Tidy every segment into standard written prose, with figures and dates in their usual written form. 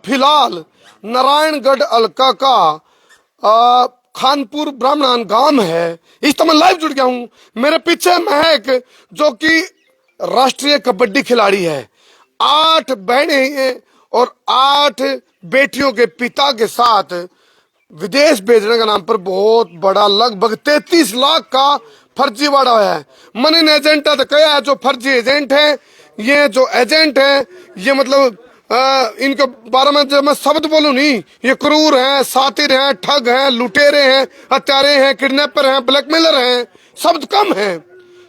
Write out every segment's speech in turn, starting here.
फिलहाल नारायणगढ़ हल्का का खानपुर ब्राह्मणान गांव है, इस तो मैं लाइव जुड़ गया हूं। मेरे पीछे महक जो कि राष्ट्रीय कबड्डी खिलाड़ी है, 8 बहनें हैं और 8 बेटियों के पिता के साथ विदेश भेजने के नाम पर बहुत बड़ा लगभग 33 लाख का फर्जीवाड़ा है। मनी एजेंट तो क्या है, जो फर्जी एजेंट है, ये जो एजेंट है ये मतलब इनके बारे में जब मैं शब्द बोलूं नहीं, ये क्रूर हैं, सातिर हैं, ठग हैं, लुटेरे हैं, हत्यारे हैं, किडनैपर हैं, ब्लैकमेलर हैं, शब्द कम हैं।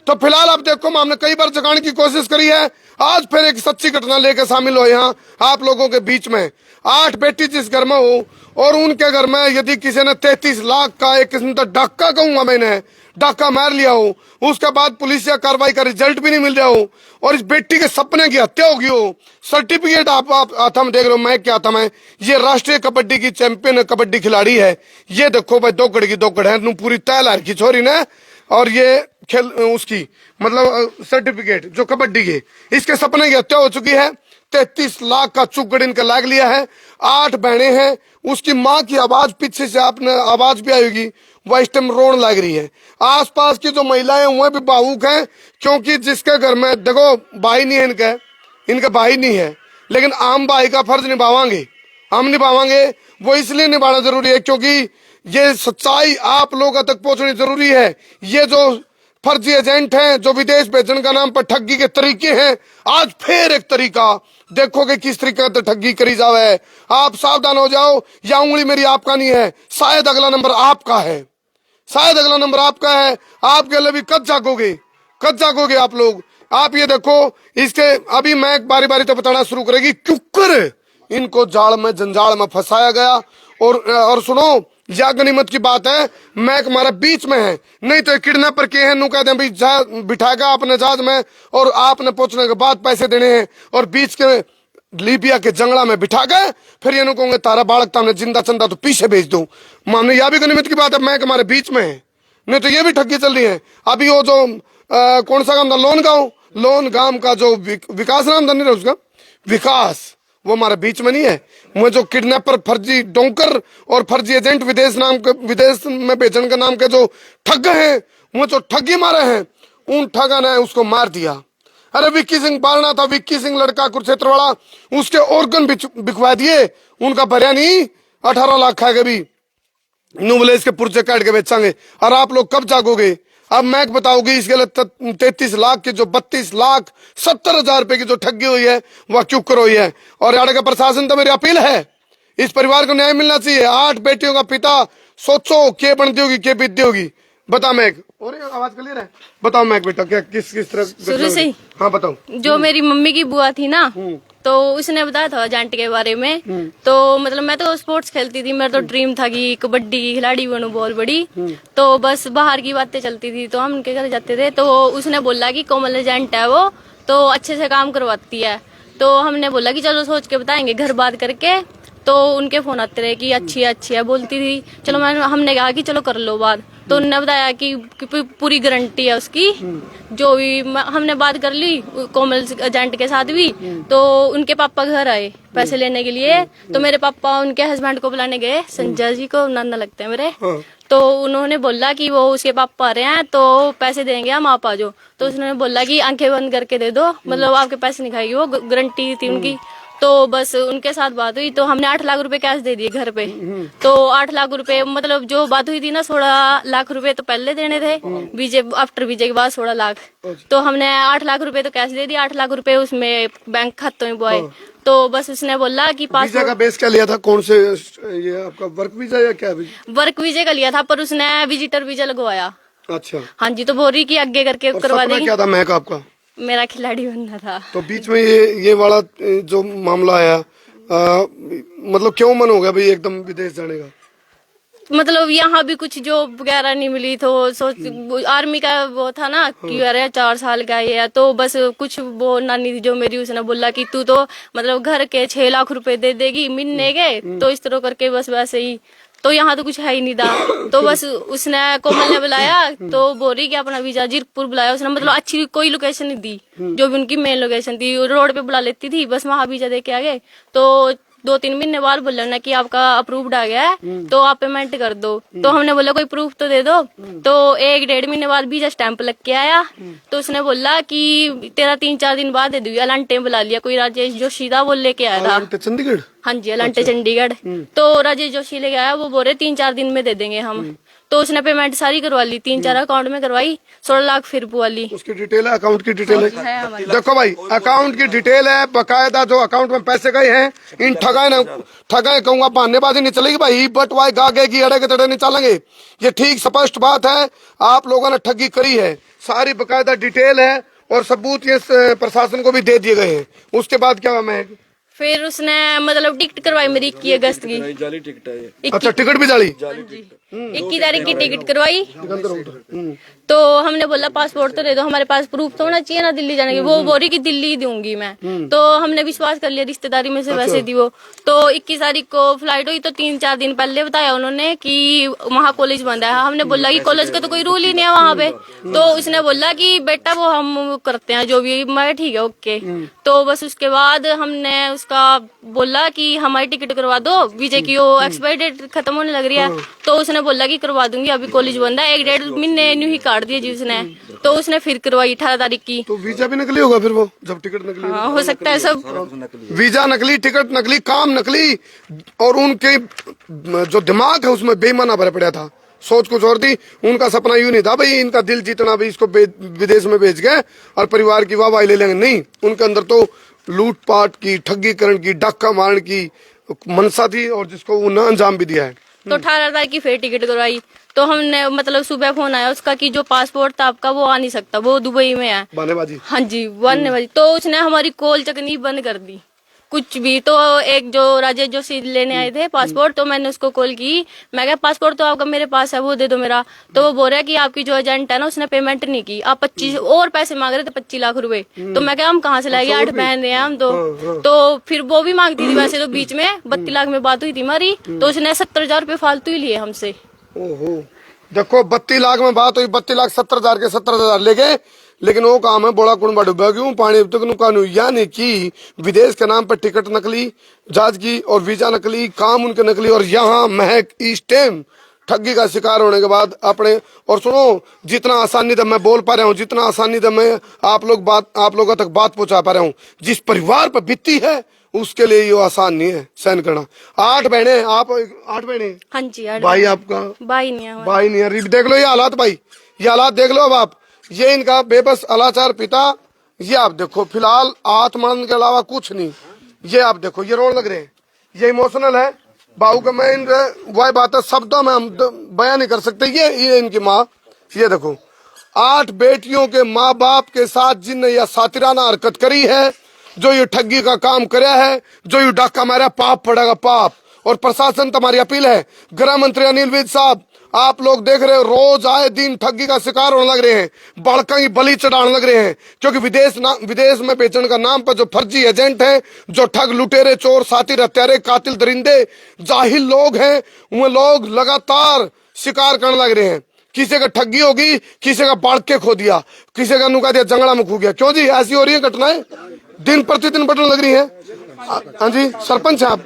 तो फिलहाल आप देखो, हमने कई बार जगाने की कोशिश करी है, आज फिर एक सच्ची घटना लेकर शामिल हो यहाँ आप लोगों के बीच में। 8 बेटी जिस घर में हो और उनके घर में यदि किसी ने 33 लाख का एक किस्म का डाका कहूंगा मैंने, डाका मार लिया हो, उसके बाद पुलिस या कार्रवाई का रिजल्ट भी नहीं मिल रहा हो और इस बेटी के सपने की हत्या होगी हो, सर्टिफिकेट आप आता देख रहे हो, मैं क्या आता मैं, ये राष्ट्रीय कबड्डी की चैंपियन कबड्डी खिलाड़ी है। ये देखो भाई, दौकड़ की दौकड़ है, पूरी तय लार की छोरी ने, और ये खेल उसकी मतलब सर्टिफिकेट जो कबड्डी के, इसके सपने की हत्या हो चुकी है। 33 लाख का चुगड़ इनका लाग लिया है। 8 बहनें हैं, उसकी माँ की आवाज पीछे से आपने आवाज भी आएगी, वह इस टाइम रोन लग रही है। आसपास की जो महिलाएं वह भी भावुक हैं, क्योंकि जिसके घर में देखो भाई नहीं है, इनके भाई नहीं है, लेकिन आम भाई का फर्ज निभावांगे, हम निभावांगे। वो इसलिए निभाना जरूरी है क्योंकि ये सच्चाई आप लोगों तक पहुंचनी जरूरी है। ये जो फर्जी एजेंट हैं, जो विदेश भेजने का नाम पर ठगी के तरीके हैं, आज फिर एक तरीका देखोगे किस तरीके से ठगी करी जावे। आप सावधान हो जाओ, या उंगली मेरी आपका नहीं है, शायद अगला नंबर आपका है, शायद अगला नंबर आपका है। आपके लिए भी कब जागोगे आप लोग। आप ये देखो, इसके अभी मैं बारी बारी तो बताना शुरू करेगी क्यों इनको जाल में जंजाल में फंसाया गया। और सुनो, या गनीमत की बात है, मैक हमारे बीच में है, नहीं तो किडनैपर के हैं, नु कहते हैं बिठाएगा अपने जहाज में और आपने पहुंचने के बाद पैसे देने हैं, और बीच के लीबिया के जंगला में बिठा गए, फिर ये कहूंगे तारा बालक हमने जिंदा चंदा तो पीछे भेज दो। मामले यह भी गनीमत की बात है, मैक हमारे बीच में है, नहीं तो ये भी ठगी चल रही है। अभी वो जो कौन सा गांव था, लोन गांव का जो विकास नाम था, नहीं रहा उसका, विकास, वो हमारे बीच में नहीं है। वो जो किडनैपर, फर्जी डोंकर और फर्जी एजेंट विदेश में भेजने के नाम के जो ठग हैं, वो जो ठगी मारे हैं, उन ठगा ने उसको मार दिया। अरे विक्की सिंह पालना था, विक्की सिंह लड़का कुरुक्षेत्र वाला, उसके ऑर्गन बिकवा दिए, उनका भरिया नहीं 18 लाख खाएगा भी, नुबले इसके पुर्जे काट के बेचांगे। और आप लोग कब जागोगे। अब मैं बताऊंगी इसके लिए 33 लाख के जो 32,70,000 रुपए की जो ठगी हुई है वह क्यों कर हुई है। और यार का प्रशासन तो मेरी अपील है, इस परिवार को न्याय मिलना चाहिए। 8 बेटियों का पिता, सोचो क्या बनती होगी, क्या बीतती होगी। बता मैक, और आवाज क्लियर है, बताओ मैक बेटा, क्या किस तरह शुरू से ही। हाँ बताओ। जो मेरी मम्मी की बुआ थी ना, तो उसने बताया था एजेंट के बारे में। तो मतलब मैं तो स्पोर्ट्स खेलती थी, मेरा तो ड्रीम था कि कबड्डी की खिलाड़ी बनूं बहुत बड़ी। तो बस बाहर की बातें चलती थी, तो हम उनके घर जाते थे, तो उसने बोला कि कोमल एजेंट है वो, तो अच्छे से काम करवाती है। तो हमने बोला कि चलो सोच के बताएंगे, घर बात करके। तो उनके फोन आते रहे कि अच्छी है बोलती थी। चलो हमने कहा कि चलो कर लो बात। तो उन्होंने बताया कि पूरी गारंटी है उसकी, जो भी हमने बात कर ली कोमल एजेंट के साथ भी। तो उनके पापा घर आए पैसे लेने के लिए, तो मेरे पापा उनके हस्बैंड को बुलाने गए, संजय जी को नाना लगते हैं मेरे। तो उन्होंने बोला कि वो उसके पापा आ रहे हैं तो पैसे देंगे, हम आप आ जाओ। तो उसने बोला कि आंखें बंद करके दे दो, मतलब आपके पैसे नहीं खाएगी, वो गारंटी थी उनकी। तो बस उनके साथ बात हुई, तो हमने 8 लाख रुपए कैश दे दिए घर पे। तो 8 लाख रुपए मतलब जो बात हुई थी ना, 16 लाख रुपए तो पहले देने थे, बीजे आफ्टर बीजे के बाद 16 लाख। तो हमने 8 लाख रुपए तो कैश दे दिए, 8 लाख रुपए उसमें बैंक खातों में बुआए। तो बस उसने बोला कि वीजा का बेस क्या लिया था, कौन से, ये आपका वर्क वीजा या क्या? वर्क वीजा का लिया था, पर उसने विजिटर वीजा लगवाया। अच्छा, हाँ जी। तो बोल रही कि आगे करके करवा देगी। क्या था महक आपका? मेरा खिलाड़ी बनना था। तो बीच में ये वाला जो मामला आया, मतलब क्यों मन हो गया भाई एकदम विदेश जाने का? मतलब यहाँ भी कुछ जॉब वगैरह नहीं मिली, तो सोच आर्मी का वो था ना कि अरे 4 साल का ये है। तो बस कुछ वो नानी थी जो मेरी, उसने बोला कि तू तो मतलब घर के 6 लाख रुपए दे देगी महीने के, तो इस तरह करके बस वैसे ही। तो यहाँ तो कुछ है ही नहीं था। तो बस उसने कोमल ने बुलाया, तो बोरी कि अपना वीजा जीरकपुर बुलाया उसने, मतलब अच्छी कोई लोकेशन नहीं दी, जो भी उनकी मेन लोकेशन थी रोड पे बुला लेती थी, बस वहाँ वीजा दे के आ गए। तो 2-3 महीने बाद बोला ना कि आपका अप्रूव्ड आ गया है तो आप पेमेंट कर दो। तो हमने बोला कोई प्रूफ तो दे दो। तो 1-1.5 महीने बाद वीजा स्टैंप लग के आया। तो उसने बोला कि तेरा 3-4 दिन बाद दे दूंगी। अलांटे बुला लिया, कोई राजेश जोशी था वो लेके आया था। अलांटे चंडीगढ़? हाँ जी, अलांटे चंडीगढ़। तो राजेश जोशी लेके आया, वो बोल रहे 3-4 दिन में दे देंगे हम। तो उसने पेमेंट सारी करवा ली, 3-4 अकाउंट में करवाई, 16 लाख फिर बुआ ली। उसकी डिटेल है, अकाउंट की डिटेल है हमारी। देखो भाई, अकाउंट की डिटेल है बकायदा, जो अकाउंट में पैसे गए हैं। इन ठगाए कहूंगा बहानेबाजी नहीं चलेगी भाई, बट वाई गागे की अड़े के तड़े नहीं चलेंगे। ये ठीक स्पष्ट बात है, आप लोगों ने ठगी करी है, सारी बकायदा डिटेल है और सबूत ये प्रशासन को भी दे दिए गए हैं। उसके बाद क्या हुआ? मैं फिर उसने मतलब टिकट करवाई मेरी 21 अगस्त की। जाली टिकट है ये। अच्छा, टिकट भी जाली? 21 तारीख की टिकट करवाई। तो हमने बोला पासपोर्ट तो दे दो, हमारे पास प्रूफ तो होना चाहिए ना दिल्ली जाने की। वो बोल रही कि दिल्ली दूंगी मैं। तो हमने विश्वास कर लिया, रिश्तेदारी में से वैसे दी वो। तो 21 तारीख को फ्लाइट हुई, तो 3-4 दिन पहले बताया उन्होंने कि वहाँ कॉलेज बंद है। हमने बोला कि कॉलेज का तो कोई रूल ही नहीं है वहाँ पे। तो उसने बोला कि बेटा वो हम करते हैं जो भी। मैं ठीक है, ओके। तो बस उसके बाद हमने उसका बोला कि हमारी टिकट करवा दो, वीजे की वो एक्सपायरी डेट खत्म होने लग रही है। तो उसने बोला कि करवा दूंगी, अभी कॉलेज बंद है। 1-1.5 महीने न्यू ही काट दिया जी उसने। तो उसने फिर करवाई 18 तारीख की। तो वीजा भी नकली होगा फिर वो, जब टिकट नकली? हाँ, हो सकता है सब। वीजा नकली, टिकट नकली, काम नकली, और उनके जो दिमाग है उसमें बेईमाना भरा पड़ा था, सोच कुछ और थी। उनका सपना यूं नहीं था भाई इनका दिल जीतना, भाई इसको विदेश में भेज गए और परिवार की वाहवाही ले लेंगे। नहीं, उनके अंदर तो लूटपाट की, ठगीकरण की, डाका मारने की मनसा थी, और जिसको उन्हें अंजाम भी दिया है। तो 18 तारीख की फिर टिकट करवाई। तो हमने मतलब सुबह फोन आया उसका कि जो पासपोर्ट था आपका वो आ नहीं सकता, वो दुबई में है। बहानेबाजी? हाँ जी, 1 बजे। तो उसने हमारी कॉल चकनी बंद कर दी, कुछ भी। तो एक जो राजेश जोशी लेने आए थे पासपोर्ट, तो मैंने उसको कॉल की। मैं कहा पासपोर्ट तो आपका मेरे पास है, वो दे दो मेरा। तो वो बोल रहा है कि आपकी जो एजेंट है ना उसने पेमेंट नहीं की, आप 25 और पैसे मांग रहे थे, 25 लाख रुपए। तो मैं कहा हम कहाँ से लाएंगे, 8 बहन हैं हम तो फिर वो भी मांगती थी वैसे। तो बीच में 32 लाख में बात हुई थी हमारी। तो उसने 70,000 रुपये फालतू ही लिए हमसे। ओहो, देखो 32 लाख में बात हुई, 32,70,000 के 70,000 ले गए। लेकिन वो काम है बोला कुंबा डूबा क्यों पानी तक कानून, यानी कि विदेश के नाम पर टिकट नकली, जहाज की और वीजा नकली, काम उनके नकली, और यहाँ महक इस टाइम ठगी का शिकार होने के बाद अपने। और सुनो, जितना आसानी से मैं बोल पा रहा हूँ, जितना आसानी से मैं आप लोगों तक बात पहुंचा पा रहा हूँ, जिस परिवार पर बीती है उसके लिए ये आसान नहीं है सहन करना। 8 बहने, आप 8 बहने? हाँ जी, 8 भाई आपका? भाई नहीं है। भाई नहीं है। देख लो ये हालात भाई, ये हालात देख लो अब आप। ये इनका बेबस अलाचार पिता, ये आप देखो फिलहाल आत्मरण के अलावा कुछ नहीं। ये आप देखो, ये रोने लग रहे हैं, ये इमोशनल है। बाबू का मैं इन वही बात है, शब्दों में हम बयान नहीं कर सकते। ये इनकी माँ, ये देखो 8 बेटियों के माँ बाप के साथ जिनने यह सातिराना हरकत करी है, जो ये ठगी का काम कराया है, जो ये डाका मारा, पाप पड़ेगा पाप। और प्रशासन तुम्हारी अपील है, गृह मंत्री अनिल विज साहब, आप लोग देख रहे हो रोज आए दिन ठगी का शिकार होने लग रहे हैं, बड़का की बलि चढ़ाने लग रहे हैं। क्योंकि विदेश में बेचने का नाम पर जो फर्जी एजेंट हैं, जो ठग लुटेरे चोर साथी हत्यारे कातिल दरिंदे जाहिल लोग हैं, वो लोग लगातार शिकार करने लग रहे हैं। किसी का ठगी होगी, किसी का बाढ़ के खो दिया, किसी का नुका दिया जंगला में खो गया। क्यों जी, ऐसी हो रही है घटनाएं, दिन प्रतिदिन बढ़ने लग रही है। हाँ जी, सरपंच साहब,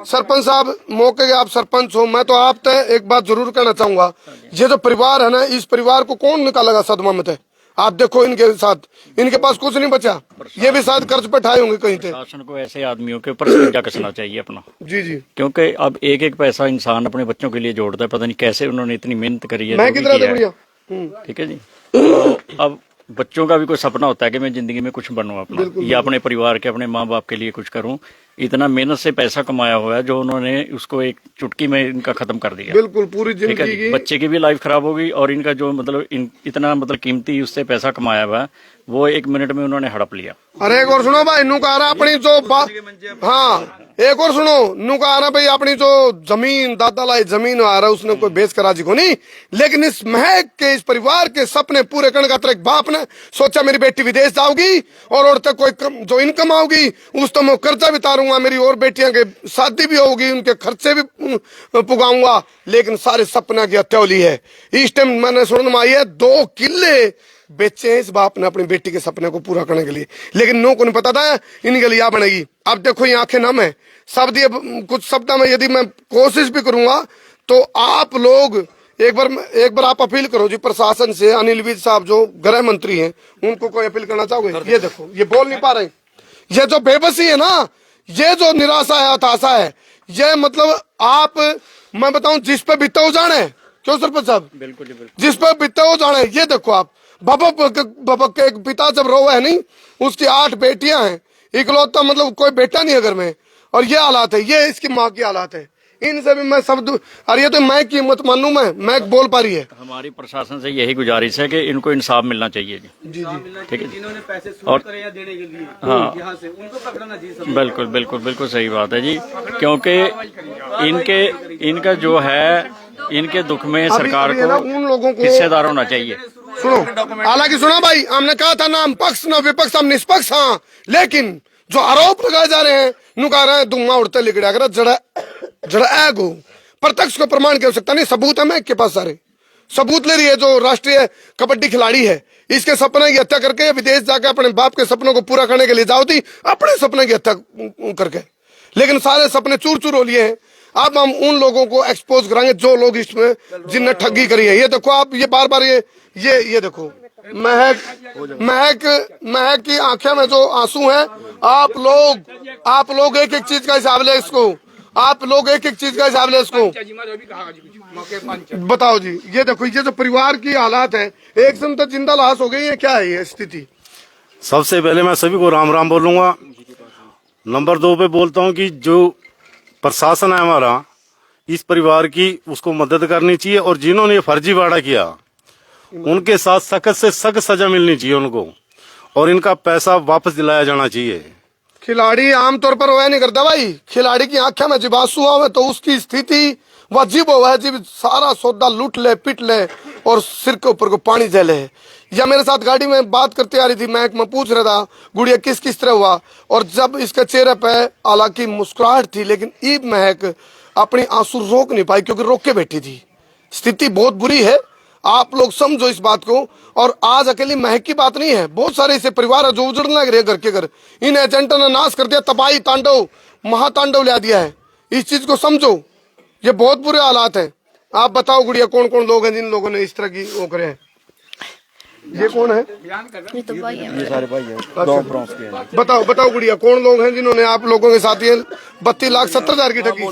सरपंच साहब मौके के आप सरपंच हो, मैं तो आप तय एक बात जरूर कहना चाहूंगा। ये जो परिवार है ना, इस परिवार को कौन निकालेगा सदमा में तय? आप देखो इनके साथ, इनके पास कुछ नहीं बचा, ये भी शायद कर्ज पे ठाए होंगे कहीं थे। शासन को ऐसे आदमियों के ऊपर संज्ञा कसना चाहिए अपना। जी जी, क्योंकि अब एक एक पैसा इंसान अपने बच्चों के लिए जोड़ता है, पता नहीं कैसे उन्होंने इतनी मेहनत करी है। मैं कितना बढ़िया। ठीक है जी। तो अब बच्चों का भी कोई सपना होता है कि मैं जिंदगी में कुछ बनूं अपना, या अपने परिवार के, अपने माँ बाप के लिए कुछ करूं। इतना मेहनत से पैसा कमाया हुआ है जो उन्होंने उसको एक चुटकी में इनका खत्म कर दिया। बिल्कुल पूरी ठीक है जिंदगी जी। की बच्चे की भी लाइफ खराब होगी, और इनका जो मतलब इतना मतलब कीमती उससे पैसा कमाया हुआ है वो 1 मिनट में उन्होंने हड़प लिया। अरे एक और सुनो भाई, नू कह रहा अपनी जो हाँ एक और सुनो, नू कह रहा भाई अपनी जो जमीन दादा लाई जमीन आ रहा है उसने कोई बेच कर राजी को नहीं। लेकिन इस महक के, इस परिवार के सपने पूरे करने का एक बाप ने सोचा मेरी बेटी विदेश जाओगी और तक कोई जो इनकम आओगी उस तो मैं कर्जा भी तारूंगा, मेरी और बेटियां के शादी भी होगी, उनके खर्चे भी पुगाऊंगा। लेकिन सारे सपना की हत्या है। इस टाइम मैंने सुनने में आई है 2 किले बेचे हैं इस बाप ने अपनी बेटी के सपने को पूरा करने के लिए। लेकिन नो को नहीं पता था इनके लिए बनेगी। अब देखो ये आंखें नम है, शब्द ये कुछ शब्द में यदि मैं कोशिश भी करूंगा तो आप लोग एक बार आप अपील करो जी प्रशासन से। अनिल विज साहब जो गृह मंत्री हैं उनको कोई अपील करना चाहोगे? ये देखो ये बोल नहीं पा रहे, ये जो बेबसी है ना, ये जो निराशा है, हताशा है, ये मतलब आप मैं बताऊं जिस पे बीता उजाड़ है, क्यों सरपंच साहब? बिल्कुल बिल्कुल। जिस पे बीता उजाड़ है, ये देखो आप बाबा के एक पिता जब रोवा है नहीं, उसकी 8 बेटियां हैं, इकलौता मतलब कोई बेटा नहीं है घर में, और ये हालात है, ये इसकी माँ की हालात है। इनसे भी मैं शब्द, अरे ये तो मैं की मत मानू, मैं बोल पा रही है। हमारी प्रशासन से यही गुजारिश है कि इनको इंसाफ मिलना चाहिए जी। जी ठीक है, जिन्होंने पैसे सूट करे या देने के लिए हाँ यहाँ से उनको पकड़ना चाहिए सब। बिल्कुल बिल्कुल बिल्कुल सही बात है जी, क्योंकि इनका जो है इनके दुख में सरकार अभी ना को उन लोगों को हिस्सेदार होना चाहिए। सुनो, हालांकि सुना भाई, हमने कहा था ना हम पक्ष ना विपक्ष, हम निष्पक्ष, हाँ, लेकिन जो आरोप लगाए जा रहे हैं नु कह रहे हैं धुआं उड़ते लिगड़ा कर जड़ा गो प्रत्यक्ष को प्रमाण की आवश्यकता नहीं, सबूत है मैं के पास सारे सबूत ले रही है। जो राष्ट्रीय कबड्डी खिलाड़ी है, इसके सपने की हत्या करके विदेश जाकर अपने बाप के सपनों को पूरा करने के लिए जाओ थी, अपने सपने की हत्या करके, लेकिन सारे सपने चूर चूर हो लिए हैं। अब हम उन लोगों को एक्सपोज कराएंगे जो लोग इसमें जिनने ठगी करी है। ये देखो आप, ये बार बार ये देखो महक की आंखें में जो आंसू हैं। आप लोग एक एक चीज का हिसाब ले इसको, आप लोग एक एक चीज का हिसाब ले इसको, बताओ जी। ये देखो ये जो परिवार की हालात है, एक समय तक जिंदा लाश हो गई है, क्या है ये स्थिति? सबसे पहले मैं सभी को राम राम बोलूंगा। नंबर 2 पे बोलता हूं कि जो प्रशासन है हमारा, इस परिवार की उसको मदद करनी चाहिए, और जिन्होंने ये फर्जीवाड़ा किया उनके साथ सख्त से सख्त सजा मिलनी चाहिए उनको, और इनका पैसा वापस दिलाया जाना चाहिए। खिलाड़ी आमतौर पर वह नहीं करता भाई, खिलाड़ी की आंखें में जब आंसू आवे तो उसकी स्थिति वह जीव हो जीव सारा सौदा लूट ले, पिट ले और सिर के ऊपर को पानी दे ले। या मेरे साथ गाड़ी में बात करते आ रही थी, मैं पूछ रहा था गुड़िया किस तरह हुआ, और जब इसके चेहरे पे हालांकि मुस्कुराहट थी, लेकिन ईद महक अपनी आंसू रोक नहीं पाई क्योंकि रोक के बैठी थी। स्थिति बहुत बुरी है, आप लोग समझो इस बात को। और आज अकेली महक की बात नहीं है, बहुत सारे ऐसे परिवार है जो उजड़ने लग रहे हैं घर के घर। इन एजेंटों ने नाश कर दिया, तबाही तांडव महातांडव ला दिया है। इस चीज को समझो, ये बहुत बुरे हालात है। आप बताओ गुड़िया कौन कौन लोग हैं जिन लोगों ने इस तरह की वो करे हैं? ये कौन है? ये तो भाई है। ये सारे भाई है, बताओ गुड़िया कौन लोग हैं जिन्होंने आप लोगों के साथ ये 32,70,000 की ठगी?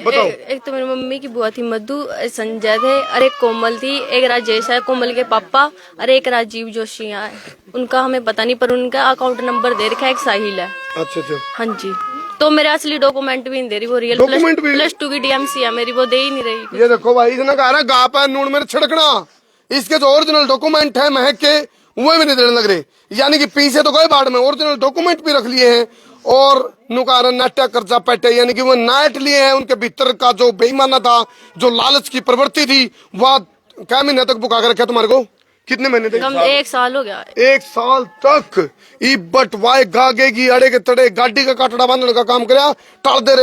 बताओ। एक तो मेरी मम्मी की बुआ थी मधु, संजय थे, और एक कोमल थी, एक राजेश है कोमल के पापा, और एक राजीव जोशी है। उनका हमें पता नहीं, पर उनका अकाउंट नंबर दे रखा है, एक साहिल है। अच्छा। हाँ जी, तो मेरे असली डॉक्यूमेंट भी नहीं दे रही, वो रियल डॉक्यूमेंट भी +2 की डीएमसी है मेरी, वो दे ही नहीं रही। ये देखो भाई, इसने कहा ना गा पे नून मेरे छिड़कना, इसके जो ओरिजिनल डॉक्यूमेंट है महक के वो भी नहीं देने लग रहे। यानी कि पीछे तो गए बाढ़ में, ओरिजिनल डॉक्यूमेंट भी रख लिए हैं, और नुकारा नाट्य कर्जा पैटे, यानी कि वो नाट लिए हैं। उनके भीतर का जो बेईमाना था, जो लालच की प्रवृत्ति थी, वह क्या महीने तक बुका कर रखा तुम्हारे को? कितने महीने तक? 1 साल हो गया। 1 साल तक ई बटवाए गागेगी अड़े के तड़े गाड़ी का काटड़ा बांधने का काम कराया, टालते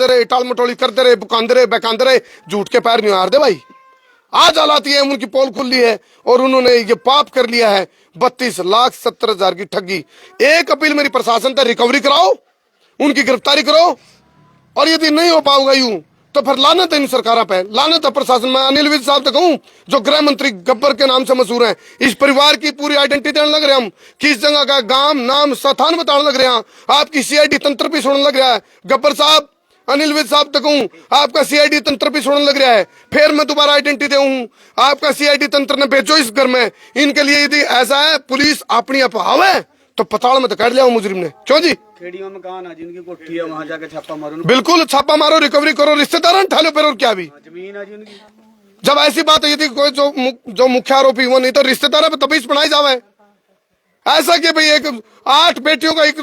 रहे टाल मटोली करते रहे, बकांदे रहे, झूठ के पैर नहीं हार दे भाई। आज हालात ये उनकी पोल खुली है और उन्होंने ये पाप कर लिया है, 32,70,000 की ठगी। एक अपील मेरी प्रशासन तक, रिकवरी कराओ, उनकी गिरफ्तारी करो, और यदि नहीं हो पाओगे यूं तो फिर लानत है इन सरकारों पे, लानत है प्रशासन। मैं अनिल विज साहब तक कहूं जो गृह मंत्री गब्बर के नाम से मशहूर हैं, इस परिवार की पूरी आइडेंटिटी देने लग रहे हैं हम, किस जगह का गांव नाम स्थान बताने लग रहे हैं, आपकी सीआईडी तंत्र भी सुनने लग रहा है। गब्बर साहब, अनिल विज साहब तक हूं, आपका सीआईडी तंत्र भी सुनने लग रहा है। फिर मैं दोबारा आइडेंटिटी हूं, आपका सीआईडी तंत्र ने भेजो इस घर में। इनके लिए यदि ऐसा है पुलिस अपनी अफवाह है तो पताल में तो काट लिया मुजरिम ने, क्यों जी? खेड़ियों में कहा ना जिनकी कोठी है वहाँ जाके छापा मारो, बिल्कुल छापा मारो, रिकवरी करो, रिश्तेदार ठा लो फिर, और क्या भी। जमीन है जी उनकी। जब ऐसी बात है, यदि कोई जो मुख्य आरोपी वो नहीं तो रिश्तेदार है, तभी बनाई जावे। ऐसा कि भाई एक 8 बेटियों का एक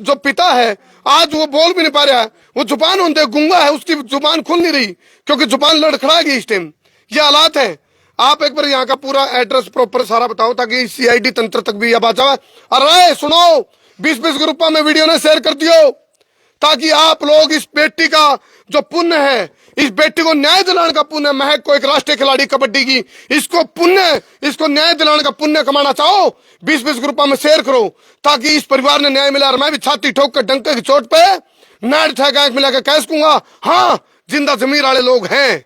जो पिता है, आज वो बोल भी नहीं पा रहा है, वो जुबान होते गूंगा है, उसकी जुबान खुल नहीं रही क्योंकि जुबान लड़खड़ा गई इस टाइम। ये हालात है। आप एक बार यहाँ का पूरा एड्रेस प्रॉपर सारा बताओ ताकि सीआईडी तंत्र तक भी यह बात जाए। अरे सुनो, 20-20 ग्रुपों में वीडियो ने शेयर कर दियो ताकि आप लोग इस बेटी का जो पुण्य है, इस बेटी को न्याय दिलाने का पुण्य, महक को एक राष्ट्रीय खिलाड़ी कबड्डी की, इसको न्याय दिलाने का पुण्य कमाना चाहो, 20-20 ग्रुपों में शेयर करो ताकि इस परिवार ने न्याय मिला। और मैं भी छाती ठोक कर डंके की चोट पे नाड़ ठेका आंख मिला के कह सकूंगा हाँ जिंदा जमीर वाले लोग हैं,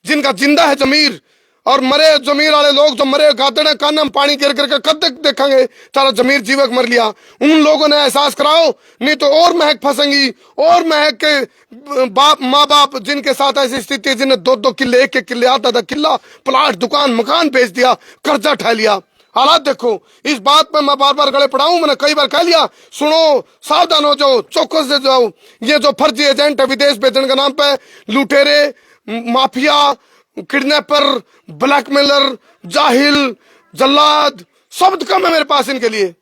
जिनका जिंदा है जमीर। और मरे जमीर वाले लोग जो मरे गादड़े कान में पानी गिर करके कब तक देखेंगे तारा जमीर जीवक मर लिया। उन लोगों ने एहसास कराओ, नहीं तो और महक फंसेंगी। और महक के बाप माँ बाप जिनके साथ ऐसी स्थिति, जिन्हें 2-2 किले 1-1 किले आधा किला प्लाट दुकान मकान बेच दिया, कर्जा उठा लिया। हालात देखो। इस बात पे मैं बार बार गले पड़ाऊं, मैंने कई बार कह लिया, सुनो सावधान हो जाओ, चौकस से जाओ। ये जो फर्जी एजेंट है विदेश भेजने के नाम पे, लुटेरे, माफिया, किडनैपर, ब्लैकमेलर, जाहिल, जल्लाद, शब्द कम है मेरे पास इनके लिए,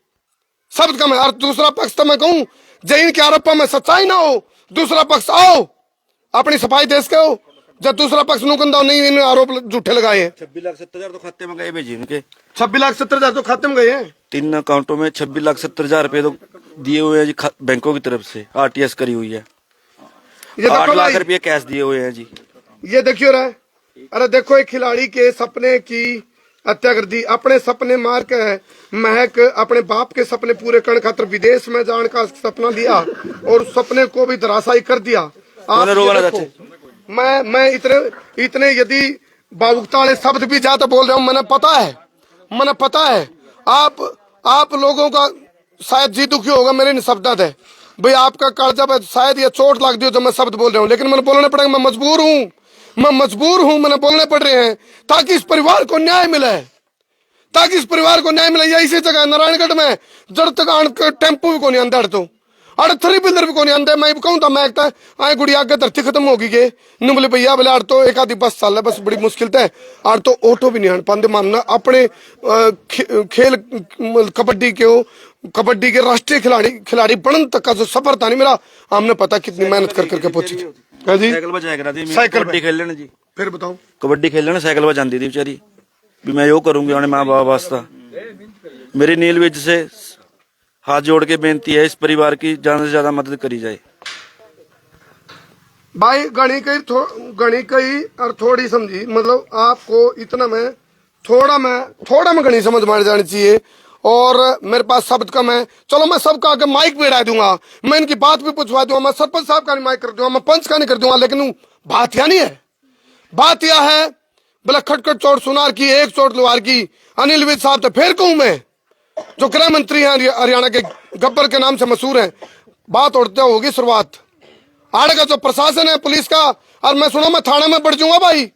शब्द कम है। और दूसरा पक्ष तो मैं कहूं जब इनके आरोपों में सच्चाई ना हो, दूसरा पक्ष आओ अपनी सफाई देश के हो। जब दूसरा पक्ष नुकंदा नहीं, इन आरोप झूठे लगाए हैं। 26,70,000 तो खाते में गए भेजी इनके। 26,70,000 तो खाते में गए हैं। 3 अकाउंटों में 26,70,000 रुपए तो दिए हुए हैं जी बैंकों की तरफ से, आरटीएस करी हुई है। ये 8 देखो लाख भाई, रुपए कैश दिए हुए हैं जी। ये देखियो रहा। अरे देखो एक खिलाड़ी के सपने की हत्या कर दी, अपने सपने मार के महक अपने बाप के सपने पूरे करने खातिर विदेश में जाने का सपना लिया और उस सपने को भी धराशायी कर दिया। आप ये देखो, मैं इतने यदि भावुकता वाले शब्द भी ज्यादा बोल रहा हूँ, मैंने पता है आप लोगों का शायद जी दुखी होगा मेरे इन शब्दों से। भाई आपका कालजा पे शायद ये चोट लग दियो जब मैं शब्द बोल रहा हूँ, लेकिन मैंने बोलना पड़ेगा। मैं मजबूर हूँ, मैंने बोलने पड़ रहे हैं ताकि इस परिवार को न्याय मिले, ताकि इस परिवार को न्याय मिले। ये इसी जगह नारायणगढ़ में जड़ तक आन टेम्पो भी को नहीं अंदर तो अरे 3 व्हीलर भी को नहीं अंदर। मैं कहूँ था मैं आए गुड़ी आगे धरती खत्म होगी के नु बोले भैया बोले आड़ तो एक आधी बस चल है, बस बड़ी मुश्किल है। आड़ तो ऑटो भी नहीं आन पाते मानना। अपने खेल कबड्डी के राष्ट्रीय खिलाड़ी बनने तक का जो सफर था नहीं मेरा, हमने पता कितनी मेहनत कर करके पहुंची थी। जी साइकिल पर जाया करा थी, साइकिल कबड्डी खेल लेना जी। फिर बताओ, कबड्डी खेल लेना साइकिल पर जाती थी बेचारी भी मैं यो करूंगी अपने माँ बाप वास्ता। मेरी नील विज से हाथ जोड़ के बेनती है इस परिवार की ज्यादा से ज्यादा मदद करी जाए। भाई गणी कई और थोड़ी समझी, मतलब आपको इतना में थोड़ा में गणी समझ मार जानी चाहिए। और मेरे पास शब्द कम है, चलो मैं सबका आगे माइक भी उड़ा दूंगा, मैं इनकी बात भी पूछवा दूंगा, मैं सरपंच साहब का नहीं माइक कर दूंगा, मैं पंच का नहीं कर दूंगा। लेकिन बात यह नहीं है, बात यह है बोला खटखट चोट सुनार की, एक चोट लोहार की। अनिल विज साहब तो फिर कहूं मैं, जो गृह मंत्री हैं हरियाणा के, गब्बर के नाम से मशहूर हैं, बात उड़ते होगी शुरुआत। आड़ का जो प्रशासन है पुलिस का, और मैं सुना मैं थाने में बढ़ जाऊंगा भाई,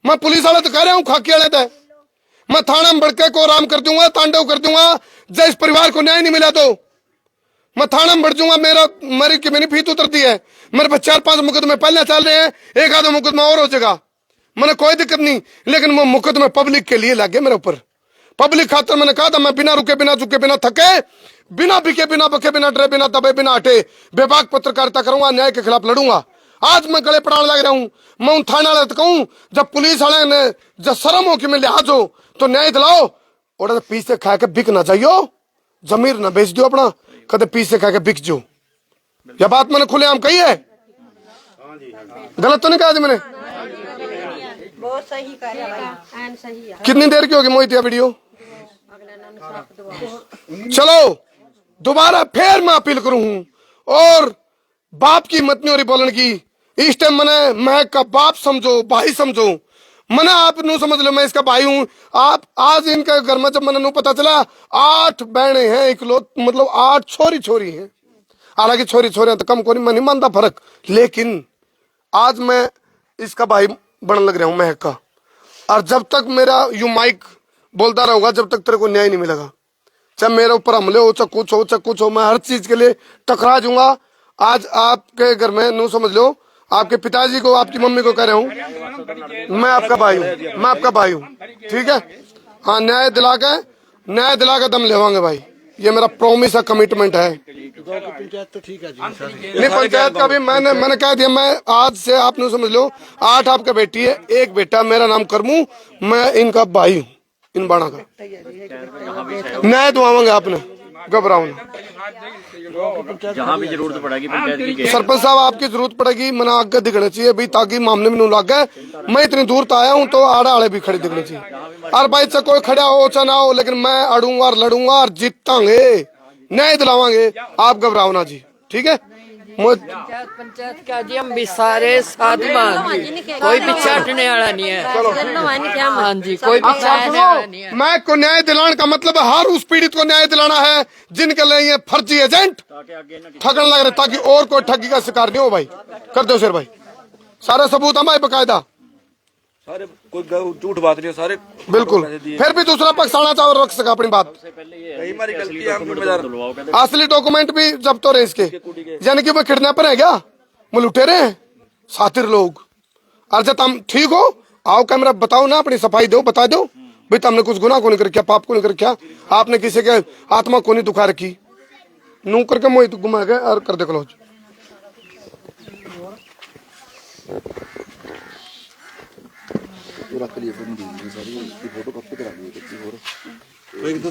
मैं पुलिस वाले तो कह रहा हूँ खाकी वाले थे, मैं थाना में बढ़के को आराम कर दूंगा, तांडव कर दूंगा। जब इस परिवार को न्याय नहीं मिला तो मैं थाना में बढ़ जाऊंगा। मेरी फीस उतरती है, मेरे पास 4-5 मुकदमे पहले चल रहे हैं, एक आधा मुकदमा और हो जाएगा, मैंने कोई दिक्कत नहीं। लेकिन वो मुकदमे पब्लिक के लिए लगे मेरे ऊपर, पब्लिक खातर मैंने कहा था मैं बिना रुके बिना झुके बिना थके बिना बिके बिना बके बिना डरे बिना दबे बिना हटे बेबाक पत्रकारिता करूंगा, न्याय के खिलाफ लड़ूंगा। आज मैं गले पड़ाने लग रहा हूं। मैं उन थाना वाले कहूं जब पुलिस वाले ने जब शर्म हो कि मैं लिहाज हो तो न्याय दिलाओ, और पीछे खा के बिक ना जाइयो, जमीर ना बेच दियो अपना, कदे पीछे खा के बिक जो। यह बात मैंने खुलेआम कही है, गलत तो नहीं कहा थी मैंने? बहुत सही कर सही है। कितनी देर की होगी मोहित वीडियो? चलो दोबारा फिर मैं अपील करूं और बाप की मत नहीं हो रही बोलने की। इस टाइम मैंने महक का बाप समझो, भाई समझो, मैंने आप नू समझ लो मैं इसका भाई हूं। आप आज इनके घर में जब मैंने नू पता चला 8 बहने हैं, मतलब 8 छोरी हैं। हालांकि छोरी तो कम को नहीं, मैं नहीं मानता फर्क, लेकिन आज मैं इसका भाई बनने लग रहा हूं महक का। और जब तक मेरा यू माइक बोलता रहूंगा, जब तक तेरे को न्याय नहीं मिलेगा, चाहे मेरे ऊपर हमले हो, चाहे कुछ हो, मैं हर चीज के लिए टकरा जाऊंगा। आज आपके घर में नू समझ लो, आपके पिताजी को, आपकी मम्मी को कह रहा हूं मैं आपका भाई हूं, ठीक है? हाँ, न्याय दिला के दम लेवांगे भाई, ये मेरा प्रॉमिस है, कमिटमेंट है। तो ठीक है जी। नहीं, पंचायत का भी मैंने कह दिया, मैं आज से आपने समझ लो 8 आपका बेटी है, 1 बेटा, मेरा नाम करमू, मैं इनका भाई हूँ, इन बाणा का न्याय दुआवांगे, आपने घबराओ ना। जहाँ भी जरूरत पड़ेगी पंचायत की, सरपंच साहब आपकी जरूरत पड़ेगी, मैंने आगे दिखना चाहिए भी, ताकि मामले में लग गए। मैं इतनी दूर तो आया हूँ तो आड़े भी खड़े दिखने चाहिए। और भाई से कोई खड़ा हो चाहे ना हो, लेकिन मैं अड़ूंगा और लड़ूंगा और जीतांगे, न्याय दिलावांगे। आप घबराओ ना जी, ठीक है? पंचायत का जी हम भी सारे साथ में, कोई पीछे हटने वाला नहीं है। हाँ जी, कोई पीछे अच्छा हटने वाला नहीं है। सुनो, मैं को न्याय दिलाने का मतलब है हर उस पीड़ित को न्याय दिलाना है जिनके लिए ये फर्जी एजेंट ठगन लग रहे, ताकि और कोई ठगी का शिकार नहीं हो। भाई कर दो शेर भाई, सारे सबूत हमारे बकायदा, सारे कोई झूठ बात नहीं है, सारे बिल्कुल। फिर भी दूसरा पक्ष आना चाहो रख सका अपनी बात। यही हमारी गलती है, हम जिम्मेदार। असली डॉक्यूमेंट भी जब्त हो रहे इसके, यानी कि वो किडनैपर है क्या, वो लुटेरे हैं सातिर लोग। अर्जत हम ठीक हो, आओ कैमरा बताओ ना, अपनी सफाई दो, बता दो भाई तुमने कुछ गुनाह को नहीं कर क्या, पाप को नहीं कर क्या, आपने किसी के आत्मा को नहीं दुखा रखी, नू करके मोहित तो घुमा गए और कर दे क्लोज। एक दो